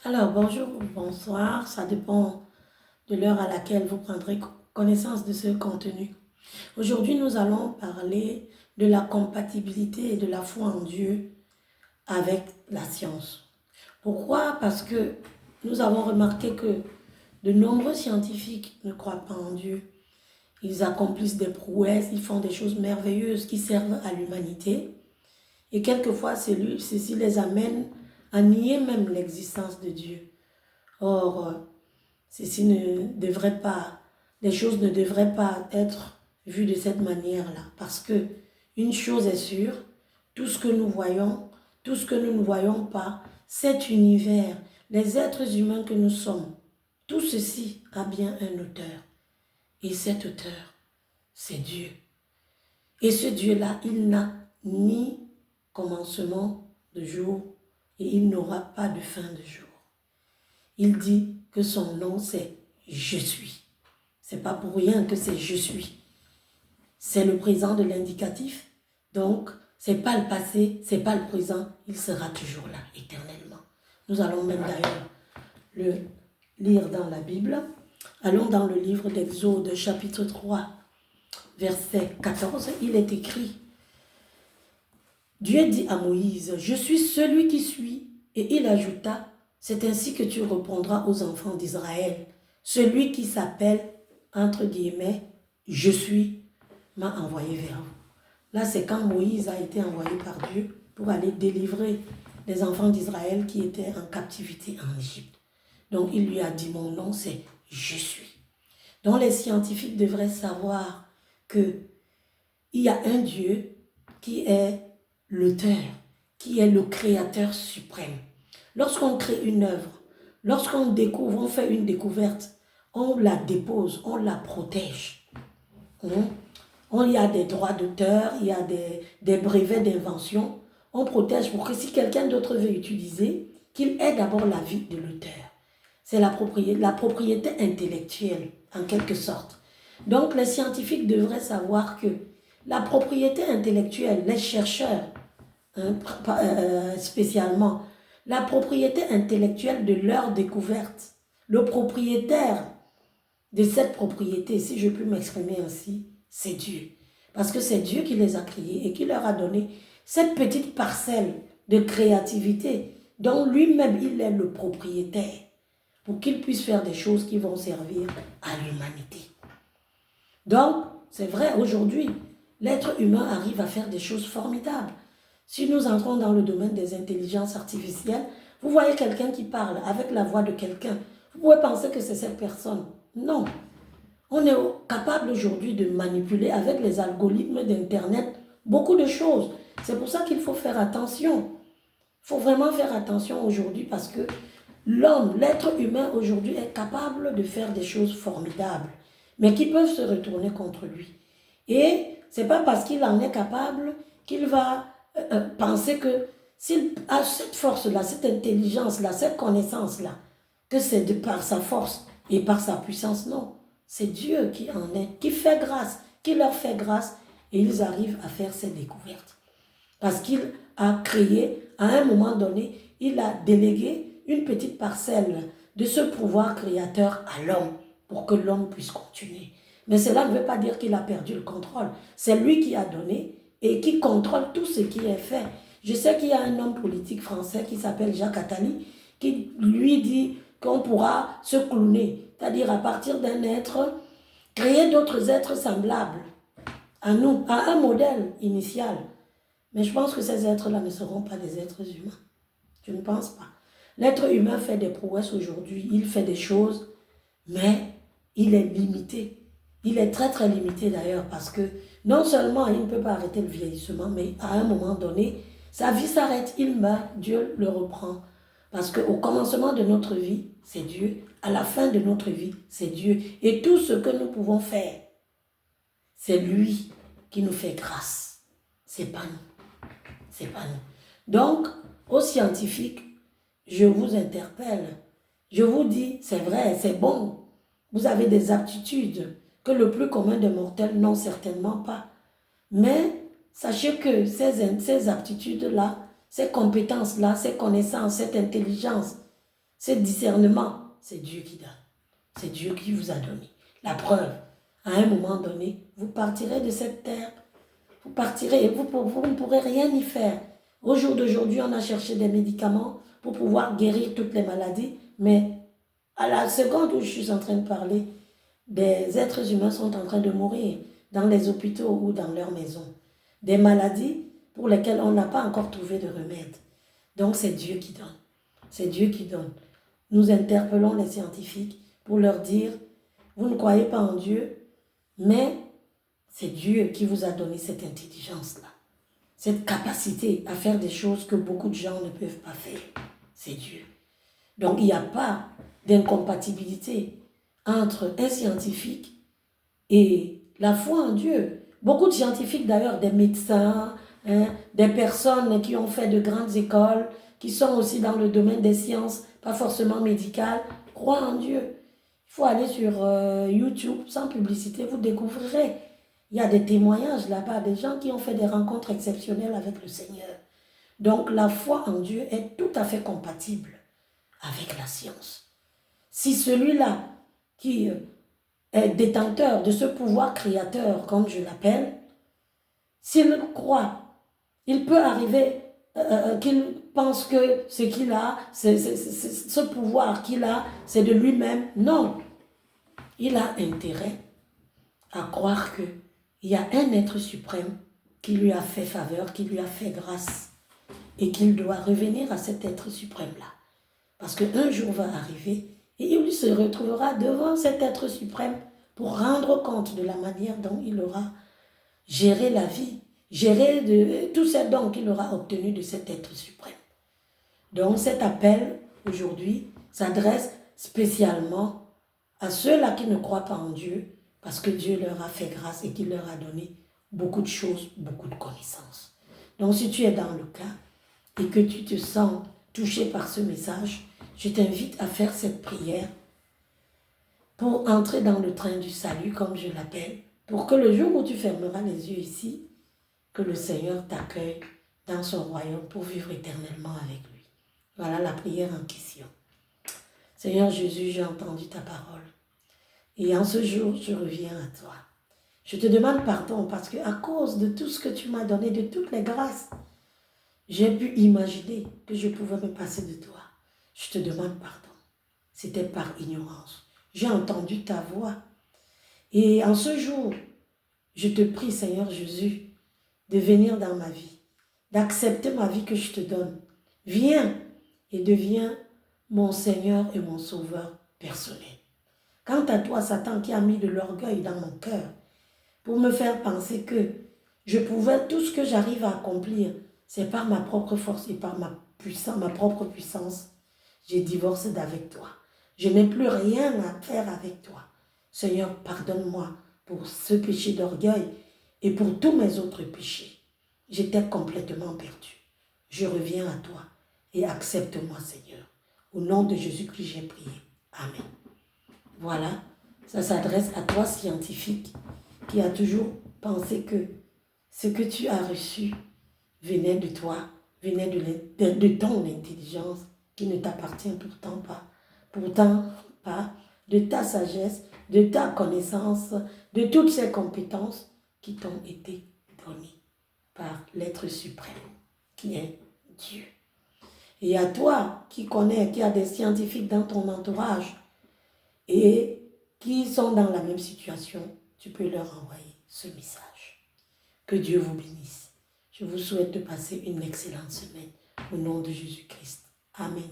Alors, bonjour ou bonsoir, ça dépend de l'heure à laquelle vous prendrez connaissance de ce contenu. Aujourd'hui, nous allons parler de la compatibilité et de la foi en Dieu avec la science. Pourquoi? Parce que nous avons remarqué que de nombreux scientifiques ne croient pas en Dieu. Ils accomplissent des prouesses, ils font des choses merveilleuses qui servent à l'humanité. Et quelquefois, ceci les amène à nier même l'existence de Dieu. Or, ceci ne devrait pas, les choses ne devraient pas être vues de cette manière-là. Parce que une chose est sûre, tout ce que nous voyons, tout ce que nous ne voyons pas, cet univers, les êtres humains que nous sommes, tout ceci a bien un auteur. Et cet auteur, c'est Dieu. Et ce Dieu-là, il n'a ni commencement de jour et il n'aura pas de fin de jour. Il dit que son nom c'est Je suis. C'est pas pour rien que c'est Je suis. C'est le présent de l'indicatif. Donc, c'est pas le passé, c'est pas le présent. Il sera toujours là, éternellement. Nous allons même d'ailleurs le lire dans la Bible. Allons dans le livre d'Exode, chapitre 3, verset 14. Il est écrit: Dieu dit à Moïse, je suis celui qui suis. Et il ajouta, c'est ainsi que tu répondras aux enfants d'Israël. Celui qui s'appelle, entre guillemets, je suis, m'a envoyé vers vous. Là, c'est quand Moïse a été envoyé par Dieu pour aller délivrer les enfants d'Israël qui étaient en captivité en Égypte. Donc, il lui a dit, mon nom, c'est je suis. Donc, les scientifiques devraient savoir qu'il y a un Dieu qui est l'auteur, qui est le créateur suprême. Lorsqu'on crée une œuvre, lorsqu'on découvre, on fait une découverte, on la dépose, on la protège. Il y a des droits d'auteur, il y a des brevets d'invention. On protège pour que si quelqu'un d'autre veut utiliser, qu'il ait d'abord la vie de l'auteur. C'est la propriété intellectuelle, en quelque sorte. Donc, les scientifiques devraient savoir que la propriété intellectuelle, les chercheurs, spécialement, la propriété intellectuelle de leur découverte, le propriétaire de cette propriété, si je peux m'exprimer ainsi, c'est Dieu. Parce que c'est Dieu qui les a créés et qui leur a donné cette petite parcelle de créativité dont lui-même il est le propriétaire pour qu'il puisse faire des choses qui vont servir à l'humanité. Donc, c'est vrai, aujourd'hui, l'être humain arrive à faire des choses formidables. Si nous entrons dans le domaine des intelligences artificielles, vous voyez quelqu'un qui parle avec la voix de quelqu'un. Vous pouvez penser que c'est cette personne. Non. On est capable aujourd'hui de manipuler avec les algorithmes d'Internet beaucoup de choses. C'est pour ça qu'il faut faire attention. Il faut vraiment faire attention aujourd'hui parce que l'homme, l'être humain aujourd'hui est capable de faire des choses formidables, mais qui peuvent se retourner contre lui. Et ce n'est pas parce qu'il en est capable qu'il va penser que s'il a cette force-là, cette intelligence-là, cette connaissance-là, que c'est de par sa force et par sa puissance. Non, c'est Dieu qui en est, qui fait grâce, qui leur fait grâce et ils arrivent à faire ces découvertes. Parce qu'il a créé, à un moment donné, il a délégué une petite parcelle de ce pouvoir créateur à l'homme pour que l'homme puisse continuer. Mais cela ne veut pas dire qu'il a perdu le contrôle. C'est lui qui a donné et qui contrôle tout ce qui est fait. Je sais qu'il y a un homme politique français qui s'appelle Jacques Attali qui lui dit qu'on pourra se cloner, c'est-à-dire à partir d'un être, créer d'autres êtres semblables à nous, à un modèle initial. Mais je pense que ces êtres-là ne seront pas des êtres humains. Je ne pense pas. L'être humain fait des prouesses aujourd'hui, il fait des choses, mais il est limité. Il est très très limité d'ailleurs parce que non seulement il ne peut pas arrêter le vieillissement, mais à un moment donné, sa vie s'arrête, il meurt, Dieu le reprend. Parce qu'au commencement de notre vie, c'est Dieu. À la fin de notre vie, c'est Dieu. Et tout ce que nous pouvons faire, c'est lui qui nous fait grâce. C'est pas nous. C'est pas nous. Donc, aux scientifiques, je vous interpelle. Je vous dis, c'est vrai, c'est bon. Vous avez des aptitudes que le plus commun des mortels n'ont certainement pas. Mais sachez que ces aptitudes-là, ces compétences-là, ces connaissances, cette intelligence, Ce discernement, c'est Dieu qui donne. C'est Dieu qui vous a donné. La preuve, à un moment donné, vous partirez de cette terre. Vous partirez et vous ne pourrez rien y faire. Au jour d'aujourd'hui, on a cherché des médicaments pour pouvoir guérir toutes les maladies, mais à la seconde où je suis en train de parler, des êtres humains sont en train de mourir dans les hôpitaux ou dans leurs maisons. Des maladies pour lesquelles on n'a pas encore trouvé de remède. Donc c'est Dieu qui donne. C'est Dieu qui donne. Nous interpellons les scientifiques pour leur dire, vous ne croyez pas en Dieu, mais c'est Dieu qui vous a donné cette intelligence-là. Cette capacité à faire des choses que beaucoup de gens ne peuvent pas faire. C'est Dieu. Donc il n'y a pas d'incompatibilité entre un scientifique et la foi en Dieu. Beaucoup de scientifiques d'ailleurs, des médecins, des personnes qui ont fait de grandes écoles, qui sont aussi dans le domaine des sciences, pas forcément médicales, croient en Dieu. Il faut aller sur YouTube, sans publicité, vous découvrirez. Il y a des témoignages là-bas, des gens qui ont fait des rencontres exceptionnelles avec le Seigneur. Donc la foi en Dieu est tout à fait compatible avec la science. Si celui-là qui est détenteur de ce pouvoir créateur, comme je l'appelle, s'il croit, il peut arriver qu'il pense que ce qu'il a, ce pouvoir qu'il a, c'est de lui-même. Non, il a intérêt à croire qu'il y a un être suprême qui lui a fait faveur, qui lui a fait grâce, et qu'il doit revenir à cet être suprême-là. Parce qu'un jour va arriver et il se retrouvera devant cet être suprême pour rendre compte de la manière dont il aura géré la vie, géré de tous ces dons qu'il aura obtenus de cet être suprême. Donc cet appel aujourd'hui s'adresse spécialement à ceux-là qui ne croient pas en Dieu, parce que Dieu leur a fait grâce et qu'il leur a donné beaucoup de choses, beaucoup de connaissances. Donc si tu es dans le cas et que tu te sens touché par ce message, je t'invite à faire cette prière pour entrer dans le train du salut, comme je l'appelle, pour que le jour où tu fermeras les yeux ici, que le Seigneur t'accueille dans son royaume pour vivre éternellement avec lui. Voilà la prière en question. Seigneur Jésus, j'ai entendu ta parole. Et en ce jour, je reviens à toi. Je te demande pardon parce qu'à cause de tout ce que tu m'as donné, de toutes les grâces, j'ai pu imaginer que je pouvais me passer de toi. Je te demande pardon. C'était par ignorance. J'ai entendu ta voix. Et en ce jour, je te prie, Seigneur Jésus, de venir dans ma vie, d'accepter ma vie que je te donne. Viens et deviens mon Seigneur et mon Sauveur personnel. Quant à toi, Satan, qui a mis de l'orgueil dans mon cœur pour me faire penser que je pouvais, tout ce que j'arrive à accomplir, c'est par ma propre force et par ma propre puissance. J'ai divorcé d'avec toi. Je n'ai plus rien à faire avec toi. Seigneur, pardonne-moi pour ce péché d'orgueil et pour tous mes autres péchés. J'étais complètement perdu. Je reviens à toi et accepte-moi, Seigneur. Au nom de Jésus-Christ, j'ai prié. Amen. Voilà, ça s'adresse à toi, scientifique, qui a toujours pensé que ce que tu as reçu venait de toi, venait de ton intelligence, qui ne t'appartient pourtant pas, de ta sagesse, de ta connaissance, de toutes ces compétences qui t'ont été données par l'être suprême, qui est Dieu. Et à toi qui connais, qui a des scientifiques dans ton entourage et qui sont dans la même situation, tu peux leur envoyer ce message. Que Dieu vous bénisse. Je vous souhaite de passer une excellente semaine au nom de Jésus-Christ. Amen.